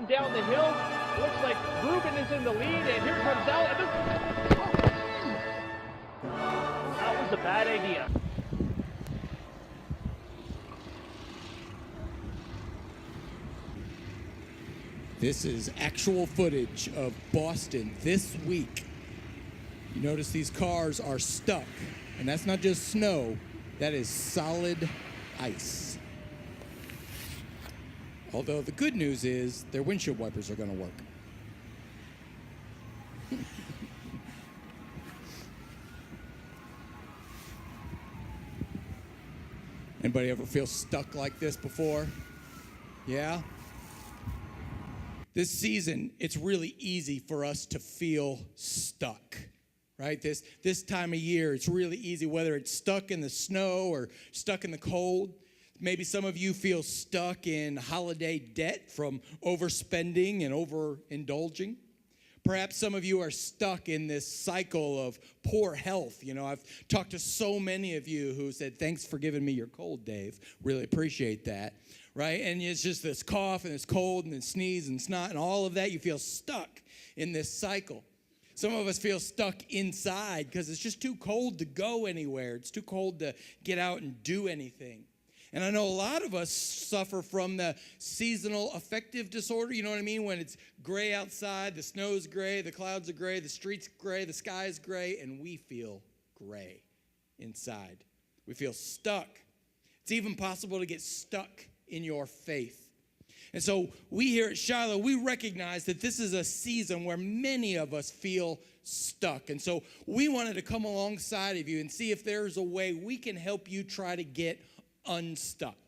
on down the hill. Looks like Ruben is in the lead, and here comes Al. That was a bad idea. This is actual footage of Boston this week. You notice these cars are stuck, and that's not just snow, that is solid ice. Although the good news is their windshield wipers are going to work. Anybody ever feel stuck like this before? Yeah? This season, it's really easy for us to feel stuck, right? This time of year, it's really easy, whether it's stuck in the snow or stuck in the cold. Maybe some of you feel stuck in holiday debt from overspending and overindulging. Perhaps some of you are stuck in this cycle of poor health. You know, I've talked to so many of you who said, thanks for giving me your cold, Dave. Really appreciate that, right? And it's just this cough and this cold and this sneeze and snot and all of that. You feel stuck in this cycle. Some of us feel stuck inside because it's just too cold to go anywhere. It's too cold to get out and do anything. And I know a lot of us suffer from the seasonal affective disorder, you know what I mean? When it's gray outside, the snow's gray, the clouds are gray, the street's gray, the sky's gray, and we feel gray inside. We feel stuck. It's even possible to get stuck in your faith. And so we here at Shiloh, we recognize that this is a season where many of us feel stuck. And so we wanted to come alongside of you and see if there's a way we can help you try to get unstuck.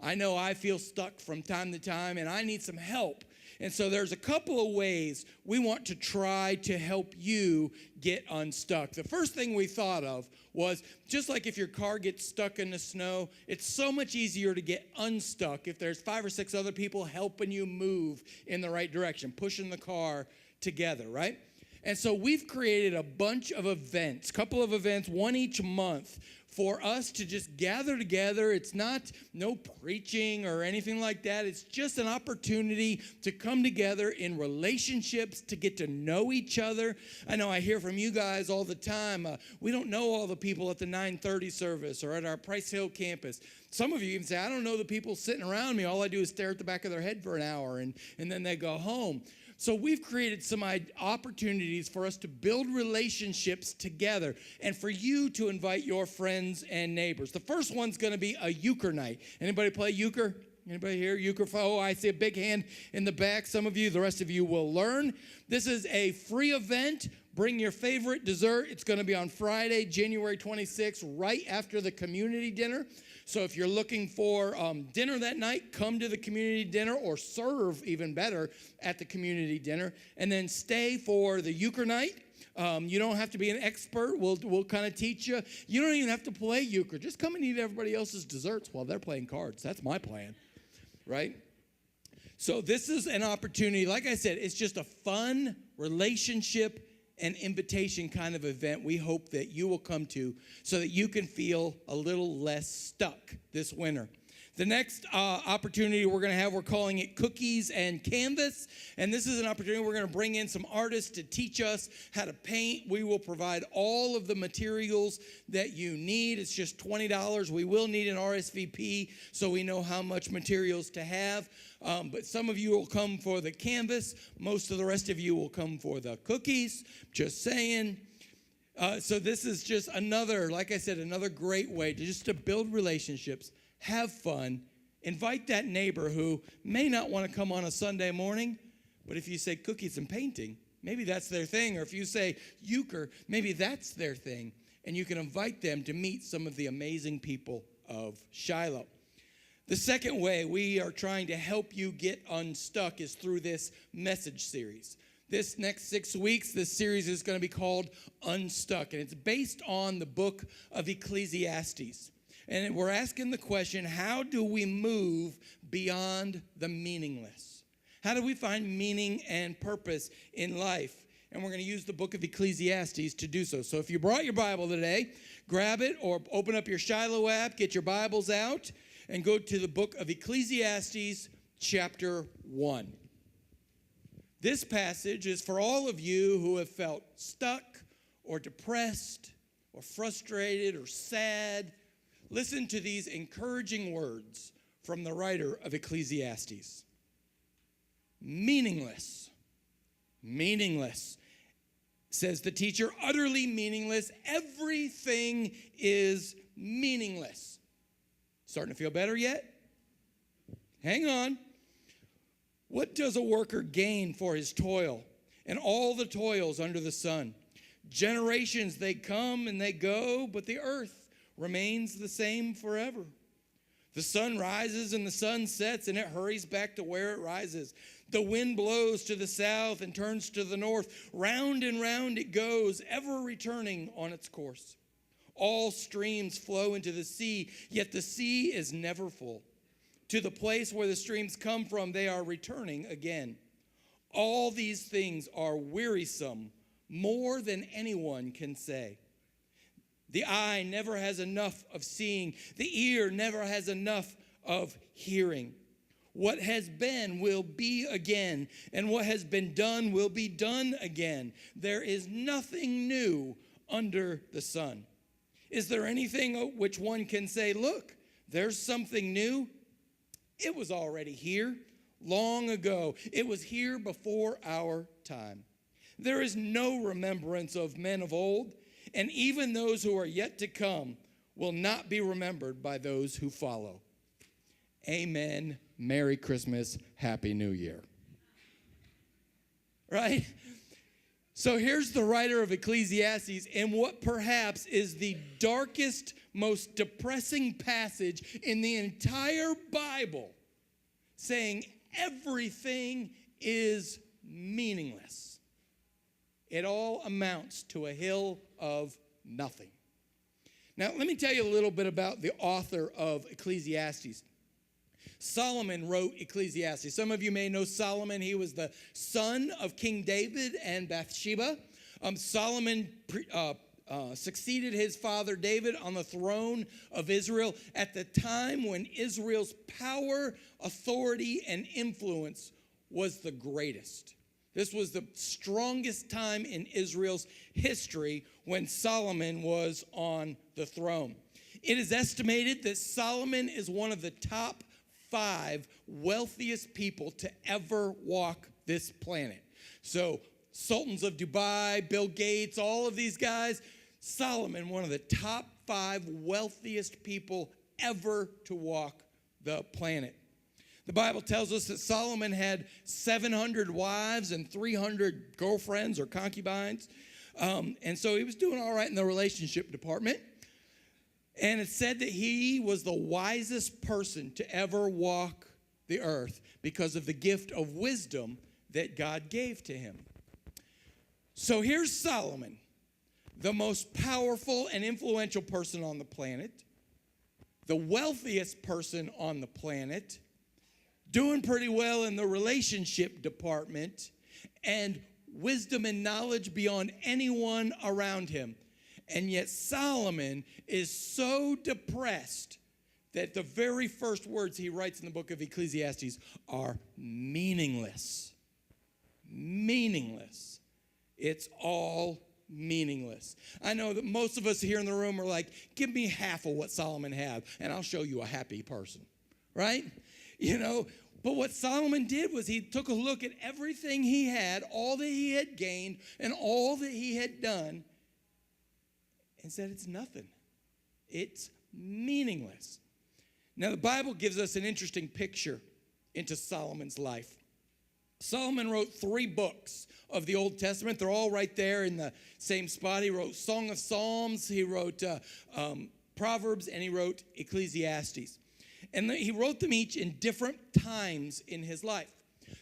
I know I feel stuck from time to time, and I need some help. And so there's a couple of ways we want to try to help you get unstuck. The first thing we thought of was, just like if your car gets stuck in the snow, it's so much easier to get unstuck if there's 5 or 6 other people helping you move in the right direction, pushing the car together, right? And so we've created a bunch of events, couple of events, one each month, for us to just gather together. It's not no preaching or anything like that. It's just an opportunity to come together in relationships, to get to know each other. I know I hear from you guys all the time. We don't know all the people at the 9:30 service or at our Price Hill campus. Some of you even say, I don't know the people sitting around me. All I do is stare at the back of their head for an hour, and then they go home. So we've created some opportunities for us to build relationships together and for you to invite your friends and neighbors. The first one's going to be a euchre night. Anybody play euchre? Anybody here? Euchre? Oh, I see a big hand in the back. Some of you, the rest of you will learn. This is a free event. Bring your favorite dessert. It's going to be on Friday, January 26th, right after the community dinner. So if you're looking for dinner that night, come to the community dinner, or serve, even better, at the community dinner. And then stay for the euchre night. You don't have to be an expert. We'll kind of teach you. You don't even have to play euchre. Just come and eat everybody else's desserts while they're playing cards. That's my plan, right? So this is an opportunity. Like I said, it's just a fun relationship and invitation kind of event we hope that you will come to so that you can feel a little less stuck this winter. The next opportunity we're going to have, we're calling it Cookies and Canvas. And this is an opportunity we're going to bring in some artists to teach us how to paint. We will provide all of the materials that you need. It's just $20. We will need an RSVP so we know how much materials to have. But some of you will come for the canvas. Most of the rest of you will come for the cookies. Just saying. So this is just another, like I said, another great way to build relationships. Have fun. Invite that neighbor who may not want to come on a Sunday morning, but if you say cookies and painting, maybe that's their thing. Or if you say euchre, maybe that's their thing. And you can invite them to meet some of the amazing people of Shiloh. The second way we are trying to help you get unstuck is through this message series. This next 6 weeks, this series is going to be called Unstuck, and it's based on the book of Ecclesiastes. And we're asking the question, how do we move beyond the meaningless? How do we find meaning and purpose in life? And we're going to use the book of Ecclesiastes to do so. So if you brought your Bible today, grab it or open up your Shiloh app, get your Bibles out, and go to the book of Ecclesiastes chapter 1. This passage is for all of you who have felt stuck or depressed or frustrated or sad. Listen to these encouraging words from the writer of Ecclesiastes. Meaningless. Meaningless, says the teacher, utterly meaningless. Everything is meaningless. Starting to feel better yet? Hang on. What does a worker gain for his toil and all the toils under the sun? Generations, they come and they go, but the earth remains the same forever. The sun rises and the sun sets, and it hurries back to where it rises. The wind blows to the south and turns to the north. Round and round it goes, ever returning on its course. All streams flow into the sea, yet the sea is never full. To the place where the streams come from, they are returning again. All these things are wearisome, more than anyone can say. The eye never has enough of seeing. The ear never has enough of hearing. What has been will be again, and what has been done will be done again. There is nothing new under the sun. Is there anything which one can say, look, there's something new? It was already here long ago. It was here before our time. There is no remembrance of men of old, and even those who are yet to come will not be remembered by those who follow. Amen. Merry Christmas. Happy New Year. Right? So here's the writer of Ecclesiastes in what perhaps is the darkest, most depressing passage in the entire Bible, saying everything is meaningless. It all amounts to a hill of nothing. Now, let me tell you a little bit about the author of Ecclesiastes. Solomon wrote Ecclesiastes. Some of you may know Solomon. He was the son of King David and Bathsheba. Solomon succeeded his father David on the throne of Israel at the time when Israel's power, authority, and influence was the greatest. This was the strongest time in Israel's history when Solomon was on the throne. It is estimated that Solomon is one of the top 5 wealthiest people to ever walk this planet. So sultans of Dubai, Bill Gates, all of these guys, Solomon, one of the top 5 wealthiest people ever to walk the planet. The Bible tells us that Solomon had 700 wives and 300 girlfriends or concubines. And so he was doing all right in the relationship department. And it said that he was the wisest person to ever walk the earth because of the gift of wisdom that God gave to him. So here's Solomon, the most powerful and influential person on the planet, the wealthiest person on the planet, doing pretty well in the relationship department, and wisdom and knowledge beyond anyone around him. And yet Solomon is so depressed that the very first words he writes in the book of Ecclesiastes are meaningless. Meaningless. It's all meaningless. I know that most of us here in the room are like, give me half of what Solomon had, and I'll show you a happy person, right? You know, but what Solomon did was he took a look at everything he had, all that he had gained, and all that he had done, and said it's nothing. It's meaningless. Now, the Bible gives us an interesting picture into Solomon's life. Solomon wrote 3 books of the Old Testament. They're all right there in the same spot. He wrote Song of Psalms, he wrote Proverbs, and he wrote Ecclesiastes. And he wrote them each in different times in his life.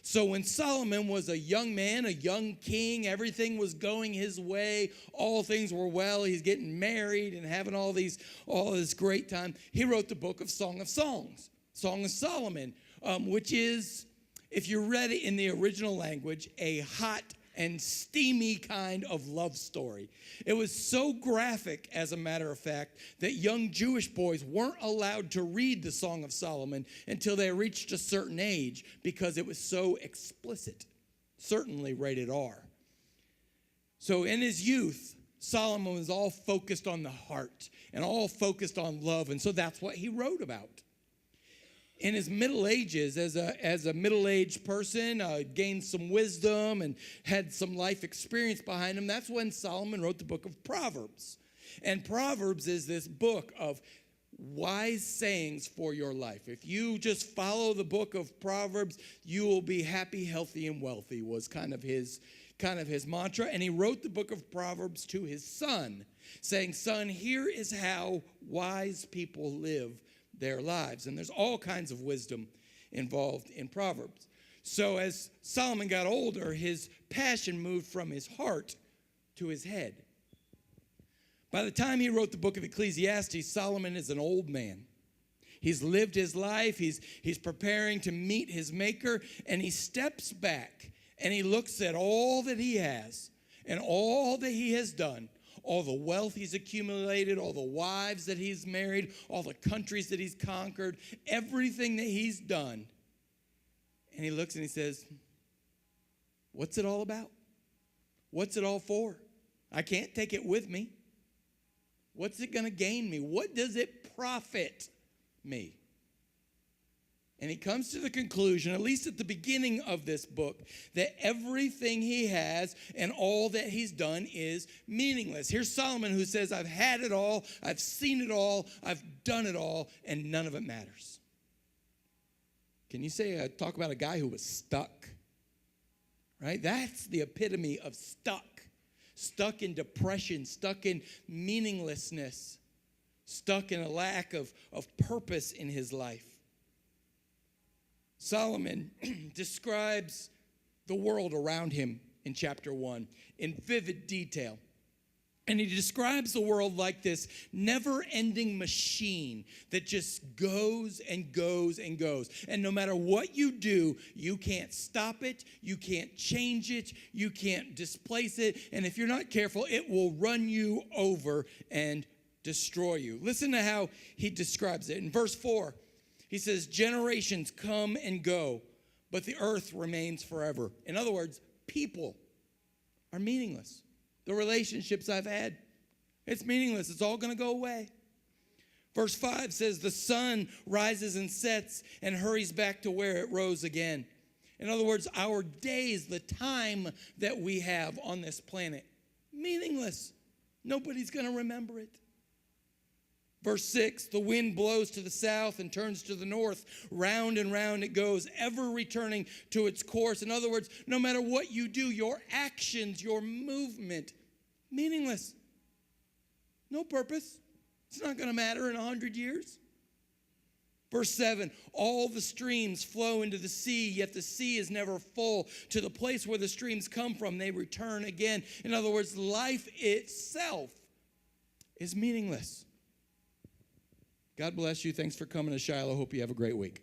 So when Solomon was a young man, a young king, everything was going his way, all things were well, he's getting married and having all this great time, he wrote the book of Song of Songs, Song of Solomon, which is, if you read it in the original language, a hot and steamy kind of love story. It was so graphic, as a matter of fact, that young Jewish boys weren't allowed to read the Song of Solomon until they reached a certain age because it was so explicit. certainly rated R. So in his youth, Solomon was all focused on the heart and all focused on love, and so that's what he wrote about. In his middle ages, as a middle-aged person, gained some wisdom and had some life experience behind him, that's when Solomon wrote the book of Proverbs. And Proverbs is this book of wise sayings for your life. If you just follow the book of Proverbs, you will be happy, healthy, and wealthy, was kind of his mantra. And he wrote the book of Proverbs to his son, saying, son, here is how wise people live their lives. And there's all kinds of wisdom involved in Proverbs. So as Solomon got older, his passion moved from his heart to his head. By the time he wrote the book of Ecclesiastes, Solomon is an old man. He's lived his life. He's preparing to meet his maker, and he steps back and he looks at all that he has and all that he has done, all the wealth he's accumulated, all the wives that he's married, all the countries that he's conquered, everything that he's done. And he looks and he says, what's it all about? What's it all for? I can't take it with me. What's it going to gain me? What does it profit me? And he comes to the conclusion, at least at the beginning of this book, that everything he has and all that he's done is meaningless. Here's Solomon who says, I've had it all, I've seen it all, I've done it all, and none of it matters. Can you say, talk about a guy who was stuck? Right? That's the epitome of stuck. Stuck in depression, stuck in meaninglessness, stuck in a lack of purpose in his life. Solomon describes the world around him in chapter 1 in vivid detail. And he describes the world like this never-ending machine that just goes and goes and goes. And no matter what you do, you can't stop it, you can't change it, you can't displace it. And if you're not careful, it will run you over and destroy you. Listen to how he describes it. In verse 4, he says, generations come and go, but the earth remains forever. In other words, people are meaningless. The relationships I've had, it's meaningless. It's all going to go away. Verse 5 says, the sun rises and sets and hurries back to where it rose again. In other words, our days, the time that we have on this planet, meaningless. Nobody's going to remember it. Verse 6, the wind blows to the south and turns to the north. Round and round it goes, ever returning to its course. In other words, no matter what you do, your actions, your movement, meaningless. No purpose. It's not going to matter in 100 years. Verse 7, all the streams flow into the sea, yet the sea is never full. To the place where the streams come from, they return again. In other words, life itself is meaningless. God bless you. Thanks for coming to Shiloh. Hope you have a great week.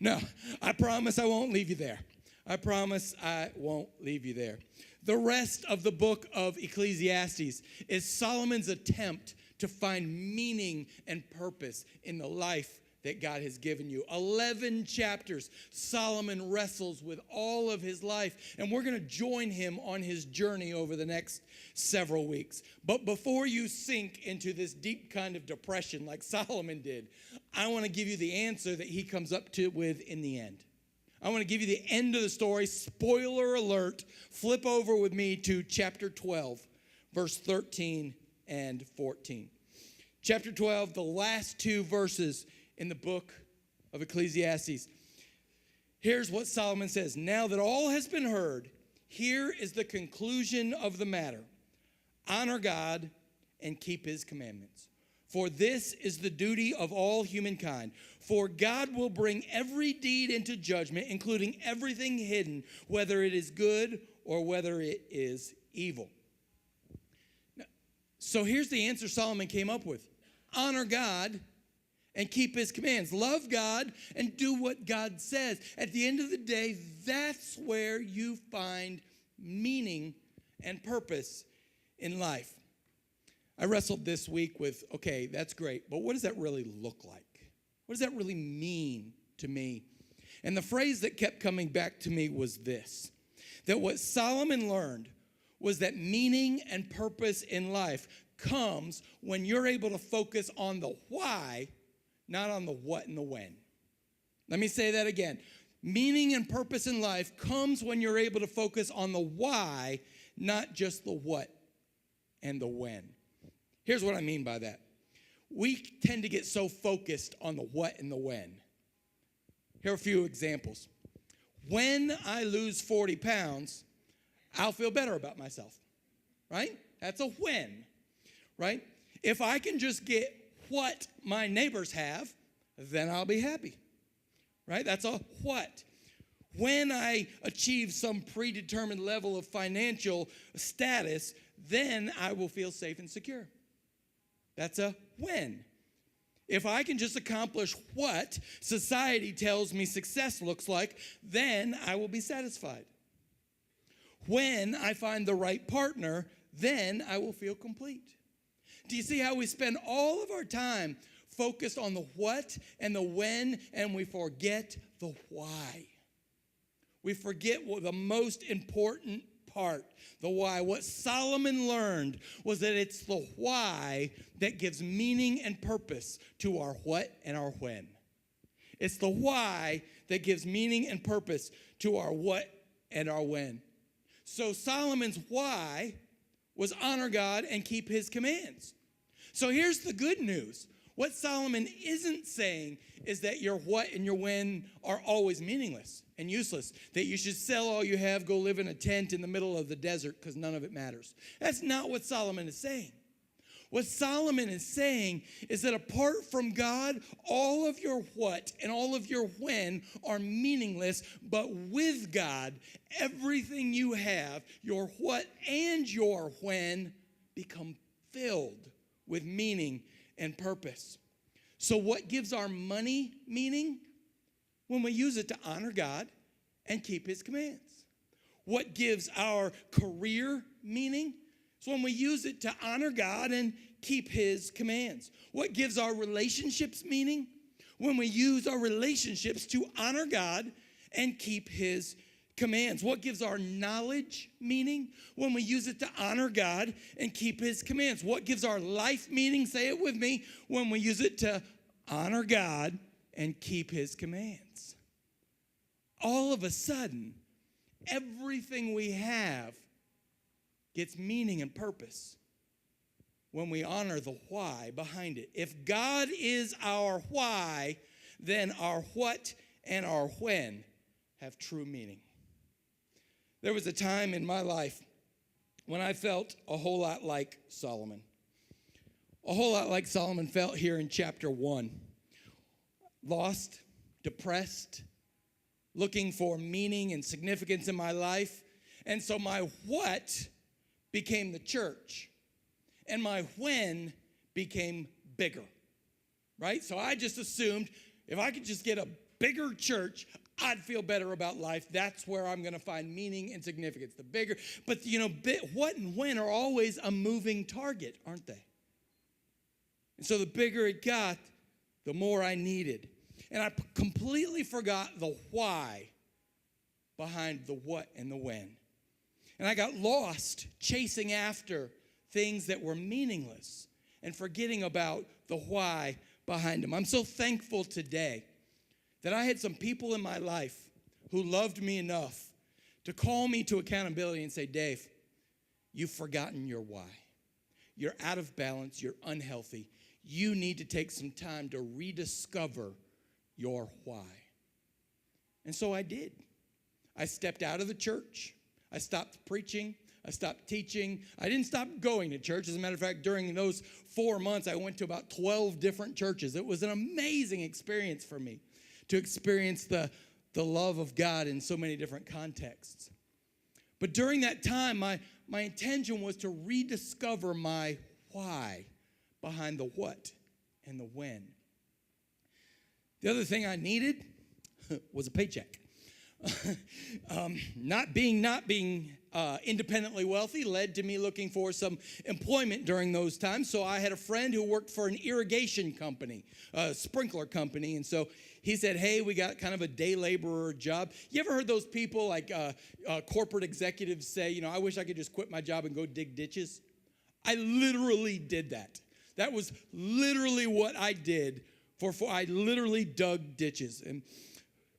No, I promise I won't leave you there. I promise I won't leave you there. The rest of the book of Ecclesiastes is Solomon's attempt to find meaning and purpose in the life that God has given you. 11 chapters, Solomon wrestles with all of his life, and we're going to join him on his journey over the next several weeks. But before you sink into this deep kind of depression like Solomon did, I want to give you the answer that he comes up to with in the end. I want to give you the end of the story. Spoiler alert. Flip over with me to chapter 12, verse 13 and 14. Chapter 12, the last two verses in the book of Ecclesiastes. Here's what Solomon says. Now that all has been heard, here is the conclusion of the matter. Honor God and keep his commandments. For this is the duty of all humankind. For God will bring every deed into judgment, including everything hidden, whether it is good or whether it is evil. Now, so here's the answer Solomon came up with. Honor God and keep his commands. Love God and do what God says. At the end of the day, that's where you find meaning and purpose in life. I wrestled this week with, okay, that's great, but what does that really look like? What does that really mean to me? And the phrase that kept coming back to me was this, that what Solomon learned was that meaning and purpose in life comes when you're able to focus on the why, not on the what and the when. Let me say that again. Meaning and purpose in life comes when you're able to focus on the why, not just the what and the when. Here's what I mean by that. We tend to get so focused on the what and the when. Here are a few examples. When I lose 40 pounds, I'll feel better about myself, right? That's a when, right? If I can just get what my neighbors have, then I'll be happy, right? That's a what. When I achieve some predetermined level of financial status, then I will feel safe and secure. That's a when. If I can just accomplish what society tells me success looks like, then I will be satisfied. When I find the right partner, then I will feel complete. Do you see how we spend all of our time focused on the what and the when, and we forget the why? We forget what the most important part, the why. What Solomon learned was that it's the why that gives meaning and purpose to our what and our when. It's the why that gives meaning and purpose to our what and our when. So Solomon's why was honor God and keep his commands. So here's the good news. What Solomon isn't saying is that your what and your when are always meaningless and useless, that you should sell all you have, go live in a tent in the middle of the desert because none of it matters. That's not what Solomon is saying. What Solomon is saying is that apart from God, all of your what and all of your when are meaningless, but with God, everything you have, your what and your when, become filled with meaning and purpose. So what gives our money meaning? When we use it to honor God and keep his commands. What gives our career meaning? It's when we use it to honor God and keep his commands. What gives our relationships meaning? When we use our relationships to honor God and keep his commands. What gives our knowledge meaning? When we use it to honor God and keep his commands. What gives our life meaning? Say it with me. When we use it to honor God and keep his commands. All of a sudden, everything we have gets meaning and purpose when we honor the why behind it. If God is our why, then our what and our when have true meaning. There was a time in my life when I felt a whole lot like Solomon. A whole lot like Solomon felt here in chapter 1. Lost, depressed, looking for meaning and significance in my life. And so my what became the church. And my when became bigger, right? So I just assumed if I could just get a bigger church, I'd feel better about life. That's where I'm going to find meaning and significance. The bigger, but what and when are always a moving target, aren't they? And so the bigger it got, the more I needed. And I completely forgot the why behind the what and the when. And I got lost chasing after things that were meaningless and forgetting about the why behind them. I'm so thankful today that I had some people in my life who loved me enough to call me to accountability and say, Dave, you've forgotten your why. You're out of balance. You're unhealthy. You need to take some time to rediscover your why. And so I did. I stepped out of the church. I stopped preaching. I stopped teaching. I didn't stop going to church. As a matter of fact, during those 4 months, I went to about 12 different churches. It was an amazing experience for me to experience the love of God in so many different contexts. But during that time, my intention was to rediscover my why behind the what and the when. The other thing I needed was a paycheck. Not being independently wealthy led to me looking for some employment during those times. So I had a friend who worked for an irrigation company, a sprinkler company. And so he said, hey, we got kind of a day laborer job. You ever heard those people like corporate executives say, you know, I wish I could just quit my job and go dig ditches? I literally did that. That was literally what I did. I literally dug ditches. And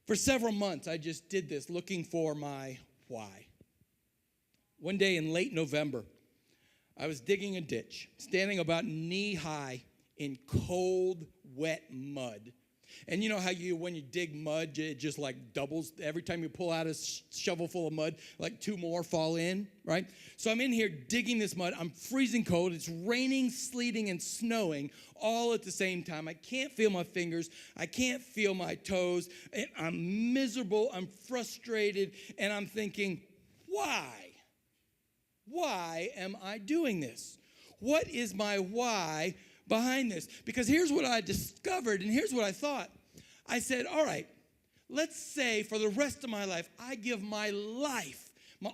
for several months, I just did this, looking for my why. One day in late November, I was digging a ditch, standing about knee-high in cold, wet mud. And you know how when you dig mud, it just like doubles. Every time you pull out a shovel full of mud, like 2 more fall in, right? So I'm in here digging this mud. I'm freezing cold. It's raining, sleeting, and snowing all at the same time. I can't feel my fingers. I can't feel my toes. And I'm miserable. I'm frustrated. And I'm thinking, why? Why am I doing this? What is my why behind this? Because here's what I discovered, and here's what I thought. I said, all right, let's say for the rest of my life, I give my life,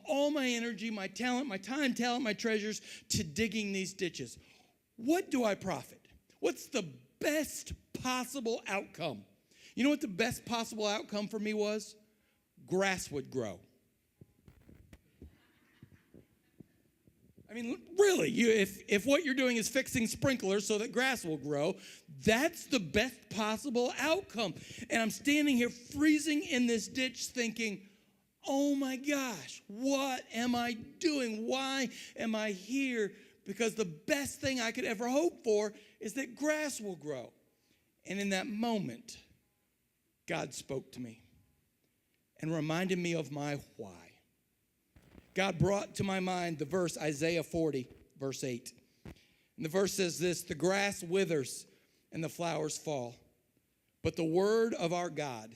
all my energy, my talent, my time, talent, my treasures to digging these ditches. What do I profit? What's the best possible outcome? You know what the best possible outcome for me was? Grass would grow. I mean, really, if what you're doing is fixing sprinklers so that grass will grow, that's the best possible outcome. And I'm standing here freezing in this ditch thinking, oh my gosh, what am I doing? Why am I here? Because the best thing I could ever hope for is that grass will grow. And in that moment, God spoke to me and reminded me of my why. God brought to my mind the verse Isaiah 40, verse 8. And the verse says this, the grass withers and the flowers fall, but the word of our God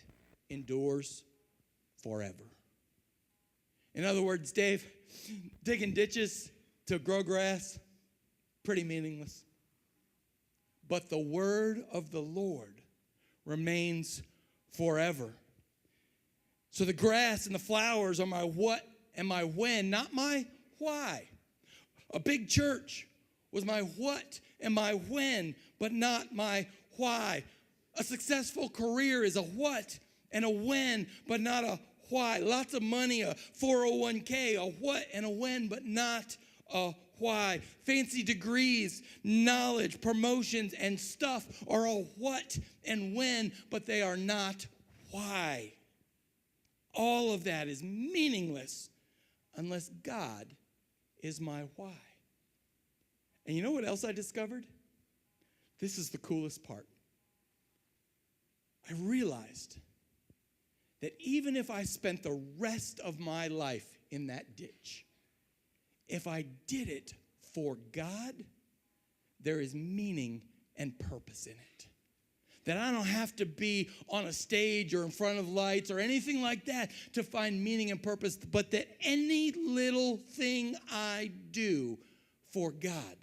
endures forever. In other words, Dave, digging ditches to grow grass, pretty meaningless. But the word of the Lord remains forever. So the grass and the flowers are my what and my when, not my why. A big church was my what and my when, but not my why. A successful career is a what and a when, but not a why. Lots of money, a 401k, a what and a when, but not a why. Fancy degrees, knowledge, promotions, and stuff are a what and when, but they are not why. All of that is meaningless unless God is my why. And you know what else I discovered? This is the coolest part. I realized that even if I spent the rest of my life in that ditch, if I did it for God, there is meaning and purpose in it. That I don't have to be on a stage or in front of lights or anything like that to find meaning and purpose, but that any little thing I do for God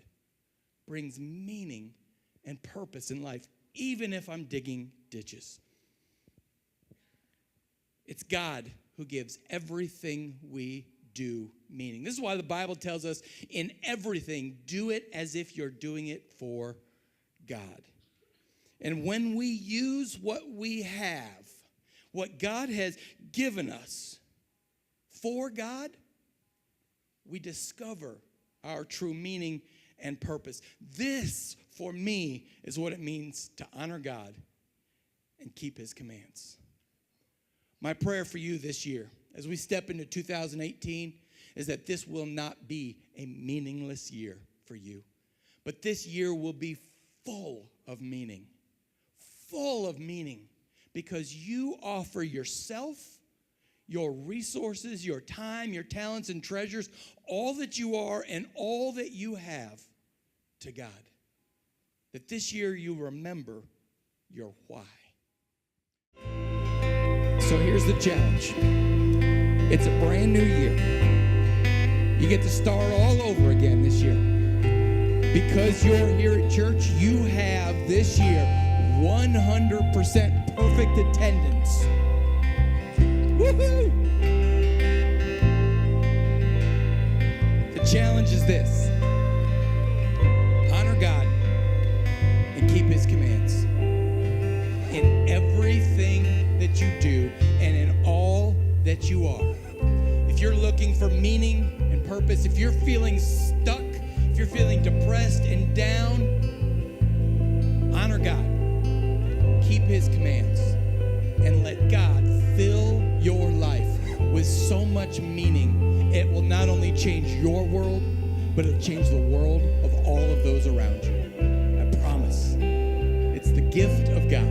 brings meaning and purpose in life, even if I'm digging ditches. It's God who gives everything we do meaning. This is why the Bible tells us in everything, do it as if you're doing it for God. And when we use what we have, what God has given us for God, we discover our true meaning and purpose. This, for me, is what it means to honor God and keep his commands. My prayer for you this year, as we step into 2018, is that this will not be a meaningless year for you, but this year will be full of meaning. Full of meaning, because you offer yourself, your resources, your time, your talents and treasures, all that you are and all that you have to God. That this year you remember your why. So here's the challenge. It's a brand new year. You get to start all over again this year. Because you're here at church, you have this year 100% perfect attendance. Woohoo! challenge is this: honor God and keep his commands in everything that you do and in all that you are. If you're looking for meaning and purpose, if you're feeling stuck, if you're feeling depressed and down, honor God, keep his commands, and let God fill your life with so much meaning. It will not only change your world, but it'll change the world of all of those around you. I promise. It's the gift of God.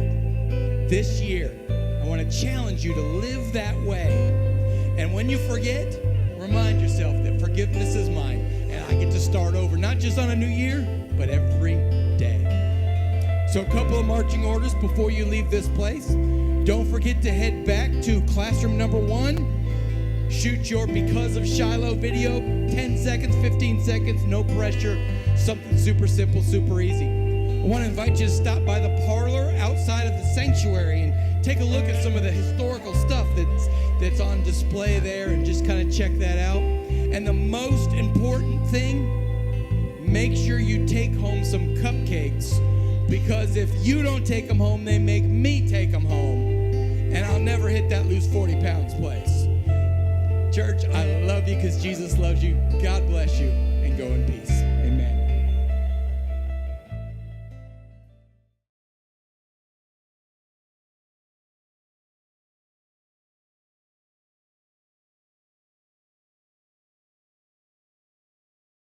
This year, I want to challenge you to live that way. And when you forget, remind yourself that forgiveness is mine, and I get to start over, not just on a new year, but every day. So a couple of marching orders before you leave this place. Don't forget to head back to classroom number 1. Shoot your Because of Shiloh video, 10 seconds, 15 seconds, no pressure, something super simple, super easy. I want to invite you to stop by the parlor outside of the sanctuary and take a look at some of the historical stuff that's on display there, and just kind of check that out. And the most important thing, make sure you take home some cupcakes, because if you don't take them home, they make me take them home. And I'll never hit that lose 40 pounds place. Church, I love you because Jesus loves you. God bless you, and go in peace.